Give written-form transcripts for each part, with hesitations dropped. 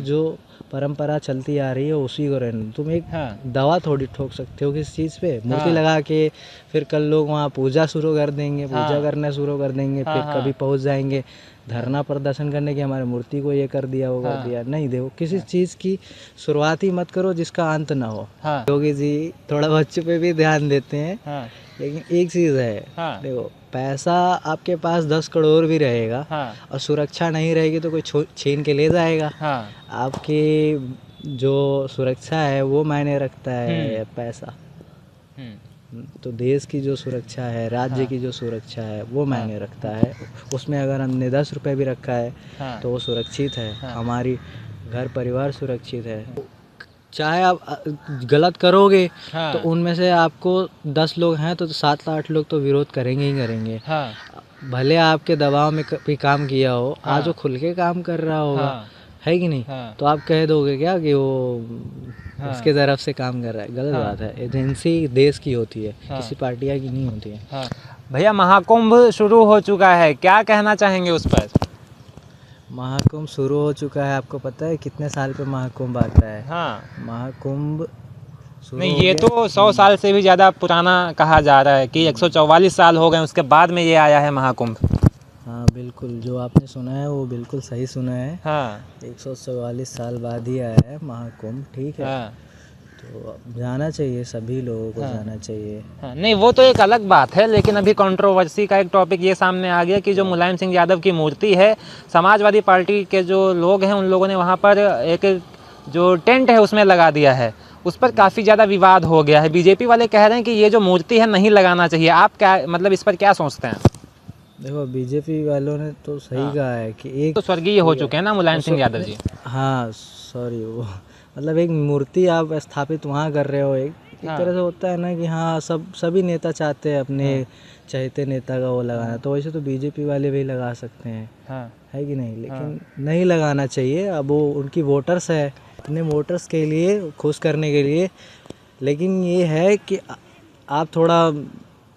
जो परंपरा चलती आ रही है उसी को रहने दो। तुम एक दवा थोड़ी ठोक सकते हो किसी चीज़ पे, मूर्ति लगा के फिर कल लोग वहाँ पूजा शुरू कर देंगे, पूजा करना शुरू कर देंगे, फिर कभी पहुँच जाएंगे धरना प्रदर्शन करने की हमारी मूर्ति को ये कर दिया वो कर दिया। नहीं, देखो किसी चीज़ की शुरुआत ही मत करो जिसका अंत ना हो। योगी जी थोड़ा बच्चों पे भी ध्यान देते हैं, लेकिन एक चीज़ है, देखो पैसा आपके पास 10 करोड़ भी रहेगा और सुरक्षा नहीं रहेगी तो कोई छीन के ले जाएगा। आपकी जो सुरक्षा है वो मायने रखता है पैसा। तो देश की जो सुरक्षा है, राज्य की जो सुरक्षा है वो मायने रखता है। उसमें अगर हमने 10 रुपये भी रखा है तो वो सुरक्षित है, हमारी घर परिवार सुरक्षित है। चाहे आप गलत करोगे तो उनमें से आपको 10 लोग हैं तो 7-8 लोग तो विरोध करेंगे ही करेंगे। भले आपके दबाव में भी काम किया हो, आज वो खुल के काम कर रहा होगा, है कि नहीं? तो आप कह दोगे क्या कि वो उसके तरफ से काम कर रहा है? गलत बात है। एजेंसी देश की होती है, किसी पार्टिया की नहीं होती है। भैया महाकुंभ शुरू हो चुका है, क्या कहना चाहेंगे उस पर? महाकुंभ शुरू हो चुका है। आपको पता है कितने साल पे महाकुंभ आता है? महाकुंभ नहीं, ये तो 100 साल से भी ज़्यादा पुराना कहा जा रहा है कि 144 साल हो गए उसके बाद में ये आया है महाकुंभ। हाँ बिल्कुल, जो आपने सुना है वो बिल्कुल सही सुना है। 144 साल बाद ही आया है महाकुंभ, ठीक है। तो जाना चाहिए, सभी लोगों को जाना चाहिए। नहीं, वो तो एक अलग बात है, लेकिन अभी कंट्रोवर्सी का एक टॉपिक ये सामने आ गया कि जो मुलायम सिंह यादव की मूर्ति है, समाजवादी पार्टी के जो लोग हैं उन लोगों ने वहाँ पर एक जो टेंट है उसमें लगा दिया है। उस पर काफ़ी ज़्यादा विवाद हो गया है। बीजेपी वाले कह रहे हैं कि ये जो मूर्ति है नहीं लगाना चाहिए। आप क्या मतलब इस पर क्या सोचते हैं? देखो बीजेपी वालों ने तो सही कहा है कि एक तो स्वर्गीय हो चुके हैं ना मुलायम सिंह यादव जी। हाँ सॉरी, वो मतलब एक मूर्ति आप स्थापित वहाँ कर रहे हो। एक तरह से होता है ना कि हाँ सभी नेता चाहते हैं अपने चाहते नेता का वो लगाना, तो वैसे तो बीजेपी वाले भी लगा सकते हैं, है कि नहीं? लेकिन नहीं लगाना चाहिए। अब वो उनकी वोटर्स है, अपने वोटर्स के लिए खुश करने के लिए। लेकिन ये है कि आप थोड़ा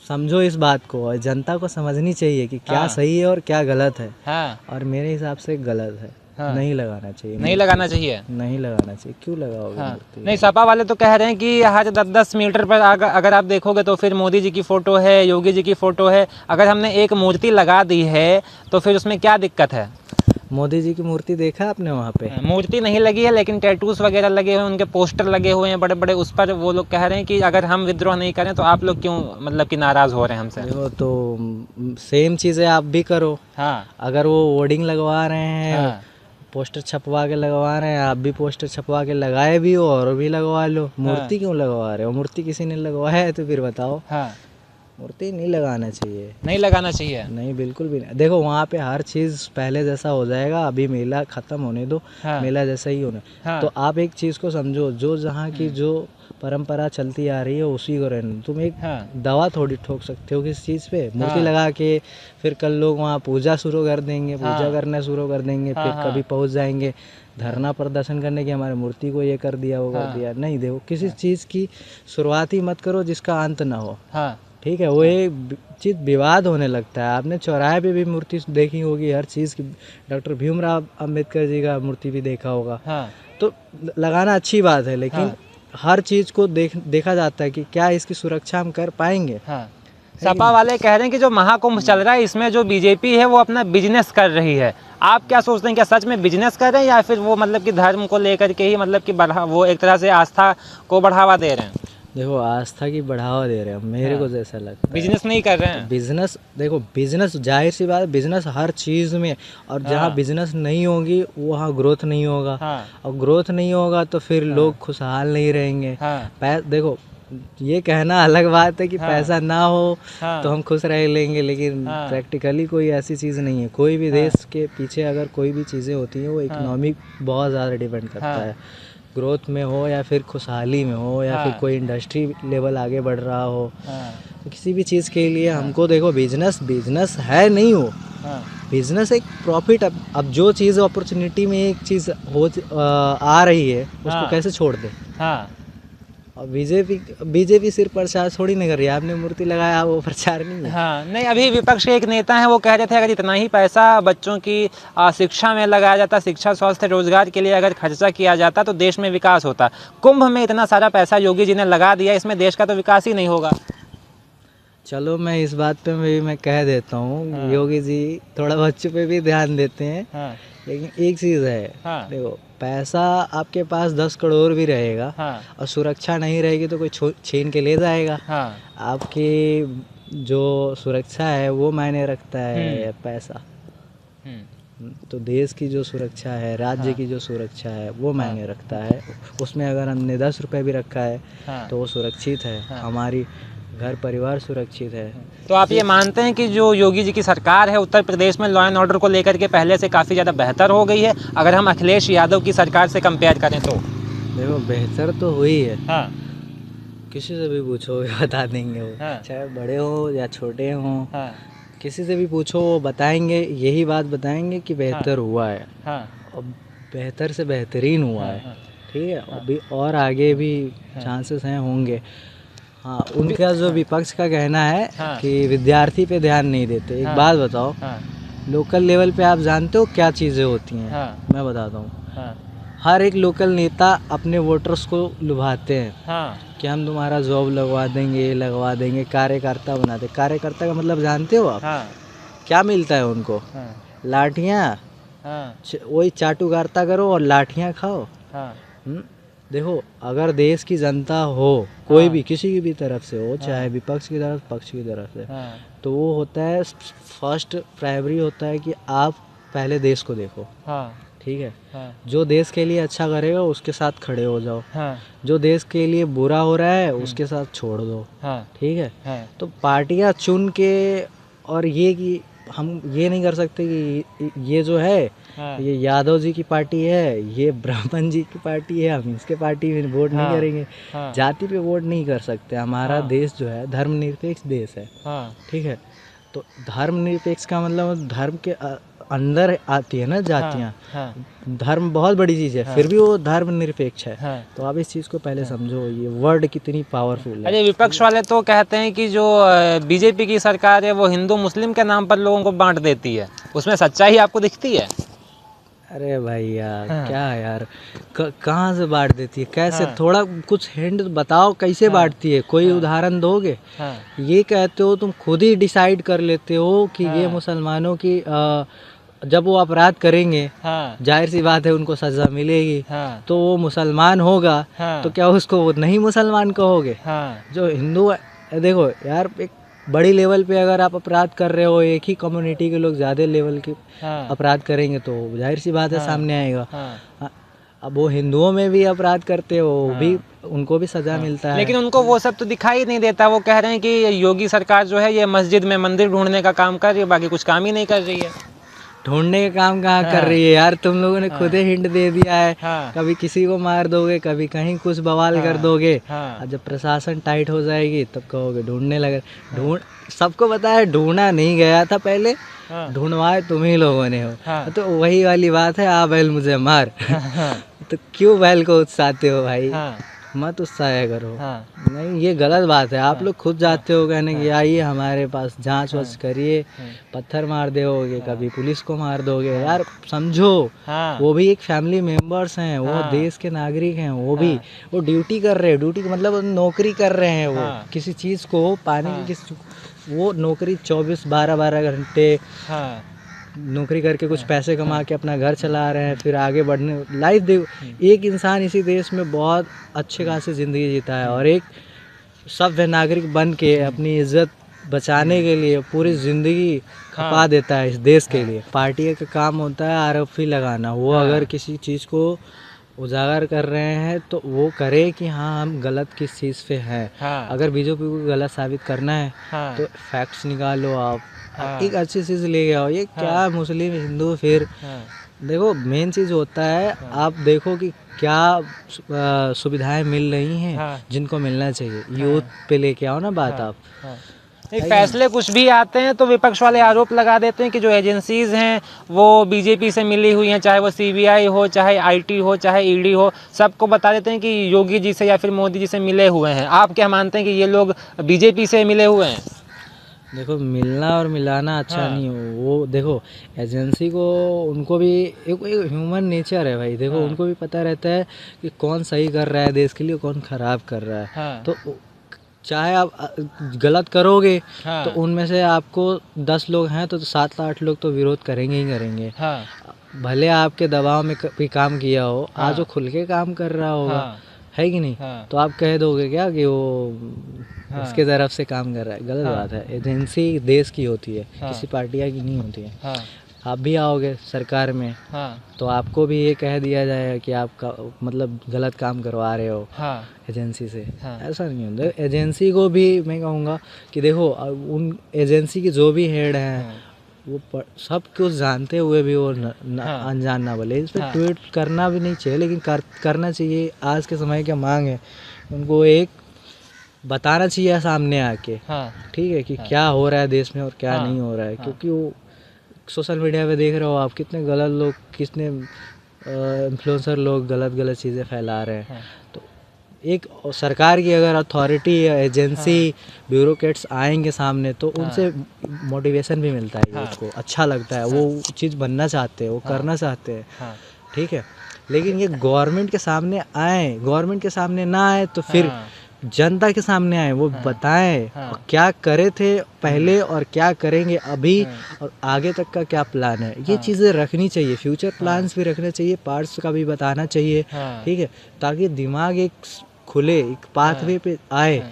समझो इस बात को, और जनता को समझनी चाहिए कि क्या सही है और क्या गलत है। और मेरे हिसाब से गलत है। नहीं लगाना चाहिए। नहीं लगाना चाहिए। नहीं लगाना चाहिए। क्यों लगाओगे? नहीं, सपा वाले तो कह रहे हैं कि हर 10-10 मीटर पर अगर आप देखोगे तो फिर मोदी जी की फ़ोटो है, योगी जी की फ़ोटो है। अगर हमने एक मूर्ति लगा दी है तो फिर उसमें क्या दिक्कत है? मोदी जी की मूर्ति देखा आपने वहाँ पे? मूर्ति नहीं लगी है, लेकिन टैटूज वगैरह लगे हुए हैं, उनके पोस्टर लगे हुए हैं बड़े बड़े। उस पर वो लोग कह रहे हैं कि अगर हम विद्रोह नहीं करें तो आप लोग क्यों मतलब कि नाराज़ हो रहे हैं हमसे? देखो तो सेम चीज़ें आप भी करो। अगर वो होर्डिंग लगवा रहे हैं, पोस्टर छपवा के लगवा रहे हैं, आप भी पोस्टर छपवा के लगाए भी हो और भी लगवा लो। मूर्ति क्यों लगवा रहे हो? मूर्ति किसी ने लगवाया है तो फिर बताओ। मूर्ति नहीं लगाना चाहिए। नहीं लगाना चाहिए। नहीं, बिल्कुल भी नहीं। देखो वहाँ पे हर चीज़ पहले जैसा हो जाएगा। अभी मेला ख़त्म होने दो, मेला जैसा ही होना। तो आप एक चीज़ को समझो, जो जहाँ की जो परंपरा चलती आ रही है उसी को रहने दो। तुम एक दवा थोड़ी ठोक सकते हो किसी चीज़ पे, मूर्ति लगा के फिर कल लोग वहाँ पूजा शुरू कर देंगे, पूजा करना शुरू कर देंगे, फिर कभी पहुँच जाएंगे धरना प्रदर्शन करने की हमारी मूर्ति को ये कर दिया वो कर दिया। नहीं, देखो किसी चीज़ की शुरुआत ही मत करो जिसका अंत ना हो, ठीक है? वो एक चीज़ विवाद होने लगता है। आपने चौराहे पे भी मूर्ति देखी होगी, हर चीज़ की। डॉक्टर भीमराव अंबेडकर जी का मूर्ति भी देखा होगा। तो लगाना अच्छी बात है, लेकिन हर चीज़ को देखा जाता है कि क्या इसकी सुरक्षा हम कर पाएंगे। सपा वाले कह रहे हैं कि जो महाकुंभ चल रहा है इसमें जो बीजेपी है वो अपना बिजनेस कर रही है। आप क्या सोचते हैं, क्या सच में बिजनेस कर रहे हैं या फिर वो मतलब कि धर्म को लेकर के ही मतलब कि वो एक तरह से आस्था को बढ़ावा दे रहे हैं? देखो आस्था की बढ़ावा दे रहे हैं, मेरे को जैसा लगता है। बिजनेस नहीं कर रहे हैं। बिजनेस, देखो बिजनेस जाहिर सी बात है, बिजनेस हर चीज़ में। और जहाँ बिजनेस नहीं होगी वहाँ ग्रोथ नहीं होगा। और ग्रोथ नहीं होगा तो फिर लोग खुशहाल नहीं रहेंगे। देखो ये कहना अलग बात है कि पैसा ना हो तो हम खुश रह लेंगे, लेकिन प्रैक्टिकली कोई ऐसी चीज़ नहीं है। कोई भी देश के पीछे अगर कोई भी चीज़ें होती हैं वो इकोनॉमिक बहुत ज़्यादा डिपेंड करता है। ग्रोथ में हो या फिर खुशहाली में हो या फिर कोई इंडस्ट्री लेवल आगे बढ़ रहा हो, तो किसी भी चीज़ के लिए हमको देखो बिजनेस है नहीं हो। बिजनेस एक प्रॉफिट। अब जो चीज़ अपॉर्चुनिटी में एक चीज़ आ रही है उसको कैसे छोड़ दे? और बीजेपी सिर्फ प्रचार थोड़ी नहीं कर रही है, आपने मूर्ति लगाया वो प्रचार नहीं है। हाँ नहीं, अभी विपक्ष के एक नेता हैं वो कह रहे थे अगर इतना ही पैसा बच्चों की शिक्षा में लगाया जाता, शिक्षा स्वास्थ्य रोजगार के लिए अगर खर्चा किया जाता तो देश में विकास होता। कुंभ में इतना सारा पैसा योगी जी ने लगा दिया, इसमें देश का तो विकास ही नहीं होगा। चलो मैं इस बात पे मैं कह देता हूँ, योगी जी थोड़ा बच्चों पे भी ध्यान देते हैं, लेकिन एक चीज़ है, देखो पैसा आपके पास 10 करोड़ भी रहेगा और सुरक्षा नहीं रहेगी तो कोई छीन के ले जाएगा। आपकी जो सुरक्षा है वो मायने रखता है पैसा। तो देश की जो सुरक्षा है, राज्य की जो सुरक्षा है वो मायने रखता है। उसमें अगर हमने 10 रुपये भी रखा है तो वो सुरक्षित है, हमारी घर परिवार सुरक्षित है। तो आप ये मानते हैं कि जो योगी जी की सरकार है उत्तर प्रदेश में लॉ एंड ऑर्डर को लेकर के पहले से काफ़ी ज़्यादा बेहतर हो गई है, अगर हम अखिलेश यादव की सरकार से कंपेयर करें तो? देखो बेहतर तो हुई है, किसी से भी पूछो बता देंगे वो, चाहे बड़े हो या छोटे हों, किसी से भी पूछो वो बताएंगे, यही बात बताएंगे कि बेहतर हुआ है और बेहतर से बेहतरीन हुआ है। ठीक है, अभी और आगे भी चांसेस हैं, होंगे। हाँ, उनका जो विपक्ष का कहना है कि विद्यार्थी पे ध्यान नहीं देते। एक बात बताओ, लोकल लेवल पे आप जानते हो क्या चीज़ें होती हैं? मैं बताता हूँ। हर एक लोकल नेता अपने वोटर्स को लुभाते हैं कि हम तुम्हारा जॉब लगवा देंगे, कार्यकर्ता बनाते। कार्यकर्ता का मतलब जानते हो आप? क्या मिलता है उनको? लाठियाँ। वही चाटुकारिता करो और लाठियाँ खाओ। देखो, अगर देश की जनता हो, कोई भी किसी की भी तरफ से हो, चाहे विपक्ष की तरफ पक्ष की तरफ से, तो वो होता है फर्स्ट प्राइमरी होता है कि आप पहले देश को देखो। ठीक है, जो देश के लिए अच्छा करेगा उसके साथ खड़े हो जाओ, जो देश के लिए बुरा हो रहा है उसके साथ छोड़ दो। ठीक है, तो पार्टियां चुन के, और ये कि हम ये नहीं कर सकते कि ये जो है ये यादव जी की पार्टी है, ये ब्राह्मण जी की पार्टी है, हम इसके पार्टी में वोट नहीं करेंगे। जाति पे वोट नहीं कर सकते। हमारा देश जो है धर्मनिरपेक्ष देश है। ठीक है, तो धर्मनिरपेक्ष का मतलब धर्म के अंदर आती है ना जातियाँ। धर्म बहुत बड़ी चीज़ है, फिर भी वो धर्मनिरपेक्ष है। तो आप इस चीज़ को पहले समझो, ये वर्ड कितनी पावरफुल है। अरे विपक्ष वाले तो कहते हैं कि जो बीजेपी की सरकार है वो हिंदू मुस्लिम के नाम पर लोगों को बांट देती है, उसमें सच्चाई आपको दिखती है? अरे भाई यार, क्या यार, कहाँ से बांट देती है, कैसे? थोड़ा कुछ हिंट बताओ, कैसे बांटती है? कोई उदाहरण दोगे? ये कहते हो तुम खुद ही डिसाइड कर लेते हो कि ये मुसलमानों की जब वो अपराध करेंगे, जाहिर सी बात है उनको सजा मिलेगी, तो वो मुसलमान होगा, तो क्या उसको नहीं मुसलमान कहोगे? जो हिंदू है, देखो यार, एक बड़ी लेवल पे अगर आप अपराध कर रहे हो, एक ही कम्युनिटी के लोग ज़्यादा लेवल के अपराध करेंगे तो जाहिर सी बात है सामने आएगा। अब वो हिंदुओं में भी अपराध करते हो, भी उनको भी सजा मिलता है, लेकिन उनको वो सब तो दिखाई नहीं देता। वो कह रहे हैं कि योगी सरकार जो है ये मस्जिद में मंदिर ढूंढने का काम कर रही है, बाकी कुछ काम ही नहीं कर रही है। ढूंढने का काम कहाँ कर रही है यार? तुम लोगों ने खुद ही हिंट दे दिया है। कभी किसी को मार दोगे, कभी कहीं कुछ बवाल कर दोगे, और जब प्रशासन टाइट हो जाएगी तब कहोगे ढूंढने लगे। सबको पता है ढूंढा नहीं गया था पहले, ढूंढवाए तुम ही लोगों ने हो। तो वही वाली बात है, आ बैल मुझे मार। तो क्यों बैल को उत्साहते हो भाई? मत उत्साह करो। नहीं, ये गलत बात है। आप लोग खुद जाते हो कहने कि आइए हमारे पास जांच वाच करिए, पत्थर मार दोगे, कभी पुलिस को मार दोगे। यार समझो, वो भी एक फैमिली मेंबर्स हैं, वो देश के नागरिक हैं, वो भी वो ड्यूटी कर रहे हैं। ड्यूटी का मतलब नौकरी कर रहे हैं, वो किसी चीज़ को पाने की, वो नौकरी 12 घंटे नौकरी करके कुछ पैसे कमा के अपना घर चला रहे हैं, फिर आगे बढ़ने लाइफ देखो। एक इंसान इसी देश में बहुत अच्छे खासे ज़िंदगी जीता है और एक सभ्य नागरिक बन के अपनी इज्जत बचाने के लिए पूरी ज़िंदगी खपा देता है इस देश के लिए। पार्टी का काम होता है आरोपी लगाना। वो अगर किसी चीज़ को उजागर कर रहे हैं तो वो करे कि हाँ हम गलत किस चीज़ पे हैं। अगर बीजेपी को गलत साबित करना है तो फैक्ट्स निकालो, आप एक अच्छी चीज़ ले आओ। ये क्या मुस्लिम हिंदू, फिर देखो मेन चीज़ होता है, आप देखो कि क्या सुविधाएं मिल रही हैं जिनको मिलना चाहिए। यूथ पे लेके आओ ना बात आप। एक फैसले कुछ भी आते हैं तो विपक्ष वाले आरोप लगा देते हैं कि जो एजेंसीज हैं वो बीजेपी से मिली हुई हैं, चाहे वो सीबीआई हो, चाहे आईटी हो, चाहे ईडी हो, सबको बता देते हैं कि योगी जी से या फिर मोदी जी से मिले हुए हैं। आप क्या मानते हैं कि ये लोग बीजेपी से मिले हुए हैं? देखो, मिलना और मिलाना अच्छा नहीं हो। वो देखो, एजेंसी को, उनको भी एक ह्यूमन नेचर है भाई। देखो, उनको भी पता रहता है कि कौन सही कर रहा है देश के लिए, कौन खराब कर रहा है। तो चाहे आप गलत करोगे तो उनमें से आपको 10 लोग हैं तो 7-8 लोग तो विरोध करेंगे ही करेंगे। भले आपके दबाव में भी काम किया हो, आज वो खुल के काम कर रहा होगा, है कि नहीं? तो आप कह दोगे क्या कि वो उसके तरफ से काम कर रहा है? गलत बात है। एजेंसी देश की होती है, किसी पार्टियाँ की नहीं होती है। आप भी आओगे सरकार में तो आपको भी ये कह दिया जाएगा कि आप मतलब गलत काम करवा रहे हो एजेंसी से। ऐसा नहीं होता। एजेंसी को भी मैं कहूँगा कि देखो, उन एजेंसी के जो भी हेड हैं वो सब कुछ जानते हुए भी वो अनजान ना बोले। इस पर ट्वीट करना भी नहीं चाहिए, लेकिन करना चाहिए। आज के समय की मांग है, उनको एक बताना चाहिए सामने आके, ठीक है, कि क्या हो रहा है देश में और क्या नहीं हो रहा है। क्योंकि वो सोशल मीडिया पे देख रहे हो आप, कितने गलत लोग, कितने इन्फ्लुएंसर लोग गलत चीज़ें फैला रहे हैं। तो एक सरकार की अगर अथॉरिटी या एजेंसी ब्यूरोक्रेट्स आएंगे सामने तो उनसे मोटिवेशन भी मिलता है, उसको अच्छा लगता है, वो चीज़ बनना चाहते हैं, वो करना चाहते हैं, ठीक है। लेकिन ये गवर्नमेंट के सामने आए, गवर्नमेंट के सामने ना आए तो फिर जनता के सामने आए, वो बताएं और क्या करे थे पहले और क्या करेंगे अभी और आगे तक का क्या प्लान है। ये चीज़ें रखनी चाहिए, फ्यूचर प्लान्स भी रखने चाहिए, पार्ट्स का भी बताना चाहिए, ठीक है, ताकि दिमाग एक खुले, एक पाथवे पे आए,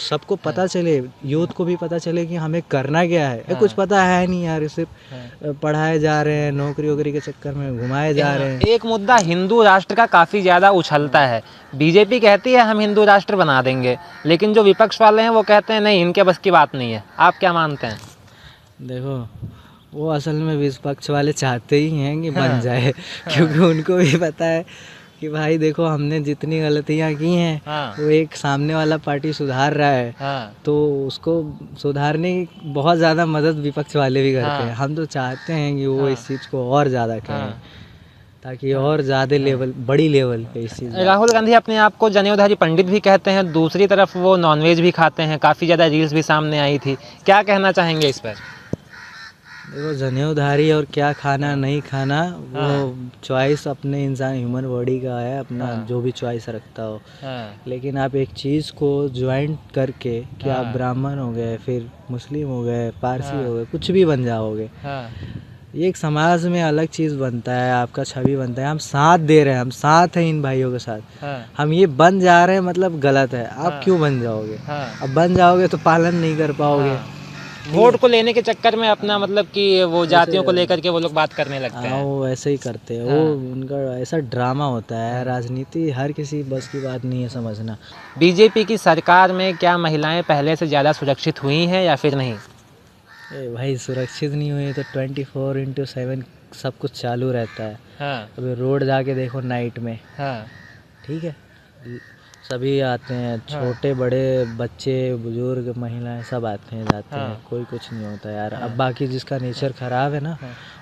सबको पता चले, यूथ को भी पता चले कि हमें करना क्या है। कुछ पता है नहीं यार, सिर्फ पढ़ाए जा रहे हैं, नौकरी वोकरी के चक्कर में घुमाए जा रहे हैं। एक मुद्दा हिंदू राष्ट्र का काफ़ी ज़्यादा उछलता है। बीजेपी कहती है हम हिंदू राष्ट्र बना देंगे, लेकिन जो विपक्ष वाले हैं वो कहते हैं नहीं, इनके बस की बात नहीं है। आप क्या मानते हैं? देखो, वो असल में विपक्ष वाले चाहते ही हैं कि बन जाए, क्योंकि उनको भी पता है कि भाई देखो, हमने जितनी गलतियां की हैं वो एक सामने वाला पार्टी सुधार रहा है, तो उसको सुधारने की बहुत ज़्यादा मदद विपक्ष वाले भी करते हैं। हम तो चाहते हैं कि वो इस चीज़ को और ज़्यादा करें, ताकि और ज़्यादा लेवल, बड़ी लेवल पे इस चीज़। राहुल गांधी अपने आप को जनेऊधारी पंडित भी कहते हैं, दूसरी तरफ वो नॉनवेज भी खाते हैं, काफ़ी ज़्यादा रील्स भी सामने आई थी। क्या कहना चाहेंगे इस पर? देखो, जनेऊधारी और क्या खाना नहीं खाना वो चॉइस अपने इंसान, ह्यूमन बॉडी का है, अपना जो भी चॉइस रखता हो। लेकिन आप एक चीज़ को ज्वाइन करके कि आप ब्राह्मण हो गए, फिर मुस्लिम हो गए, पारसी हो गए, कुछ भी बन जाओगे, ये एक समाज में अलग चीज़ बनता है, आपका छवि बनता है। हम साथ दे रहे हैं, हम साथ हैं इन भाइयों के साथ, हम ये बन जा रहे हैं, मतलब गलत है। आप क्यों बन जाओगे? अब बन जाओगे तो पालन नहीं कर पाओगे। वोट को लेने के चक्कर में अपना, मतलब कि वो जातियों को लेकर के वो लोग बात करने लगते हैं। वो ऐसे ही करते हैं, वो उनका ऐसा ड्रामा होता है। राजनीति हर किसी बस की बात नहीं है समझना। बीजेपी की सरकार में क्या महिलाएं पहले से ज़्यादा सुरक्षित हुई हैं या फिर नहीं? भाई, सुरक्षित नहीं हुई तो 24/7 सब कुछ चालू रहता है। अभी रोड जाके देखो नाइट में, ठीक है, सभी आते हैं, छोटे बड़े, बच्चे, बुजुर्ग, महिलाएं, सब आते हैं जाते हैं, कोई कुछ नहीं होता यार। अब बाकी जिसका नेचर खराब है ना,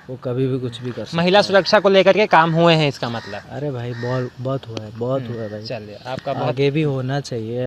वो कभी भी कुछ भी कर सकता है। महिला सुरक्षा को लेकर के काम हुए हैं इसका मतलब? अरे भाई, बहुत हुआ है, बहुत हुआ है भाई। चलिए, आपका आगे भी होना चाहिए।